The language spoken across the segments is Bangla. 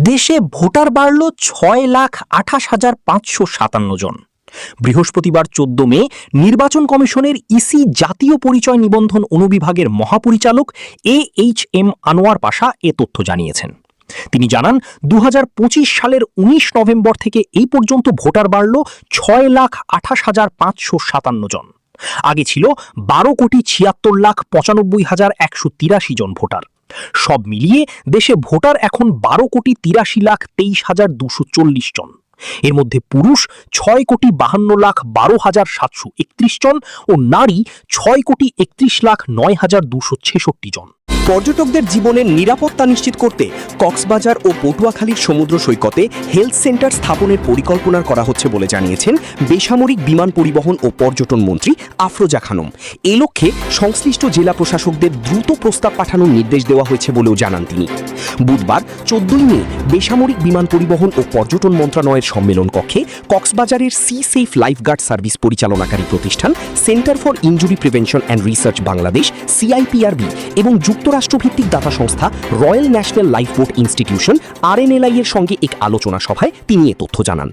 দেশে ভোটার বাড়ল 6,28,557 জন। বৃহস্পতিবার 14 মে নির্বাচন কমিশনের ইসি জাতীয় পরিচয় নিবন্ধন অনুবিভাগের মহাপরিচালক AHM আনোয়ার পাশা এ তথ্য জানিয়েছেন। তিনি জানান, 2025 সালের 19 নভেম্বর থেকে এই পর্যন্ত ভোটার বাড়ল 6,28,557 জন। আগে ছিল 12,76,95,183 জন ভোটার। সব মিলিয়ে দেশে ভোটার এখন 12,83,23,240 জন। এর মধ্যে পুরুষ 6,52,12,731 জন ও নারী 6,31,09,266 জন। পর্যটকদের জীবনের নিরাপত্তা নিশ্চিত করতে কক্সবাজার ও পটুয়াখালীর সমুদ্র সৈকতে হেলথ সেন্টার স্থাপনের পরিকল্পনা করা হচ্ছে বলে জানিয়েছেন বেসামরিক বিমান পরিবহন ও পর্যটন মন্ত্রী আফরোজা খানম। এ লক্ষ্যে সংশ্লিষ্ট জেলা প্রশাসকদের দ্রুত প্রস্তাব পাঠানোর নির্দেশ দেওয়া হয়েছে বলেও জানান তিনি। বুধবার 14 মে বেসামরিক বিমান পরিবহন ও পর্যটন মন্ত্রণালয়ের সম্মেলন কক্ষে কক্সবাজারের সি সেফ লাইফগার্ড সার্ভিস পরিচালনাকারী প্রতিষ্ঠান centre for injury prevention and research Bangladesh CIPRB এবং যুক্তরাষ্ট্রভিত্তিক দাতা সংস্থা royal national lifeboat institution RNLI এর সঙ্গে এক আলোচনা সভায় তিনি এ তথ্য জানান।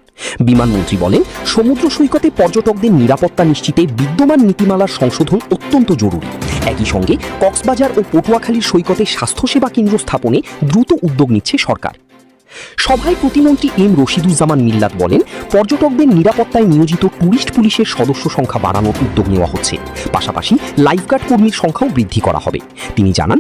বিমানমন্ত্রী বলেন, সমুদ্র সৈকতে পর্যটকদের নিরাপত্তা নিশ্চিতে বিদ্যমান নীতিমালার সংশোধন অত্যন্ত জরুরি। একই সঙ্গে কক্সবাজার ও পটুয়াখালীর সৈকতে স্বাস্থ্যসেবা কেন্দ্র স্থাপনে দ্রুত উদ্যোগ নিচ্ছে সরকার। সভায় প্রতিমন্ত্রী এম রশিদুজ্জামান মিল্লাত বলেন, পর্যটকদের নিরাপত্তায় নিয়োজিত ট্যুরিস্ট পুলিশের সদস্য সংখ্যা বাড়ানোর উদ্যোগ নেওয়া হচ্ছে। পাশাপাশি লাইফগার্ড কর্মীর সংখ্যাও বৃদ্ধি করা হবে। তিনি জানান,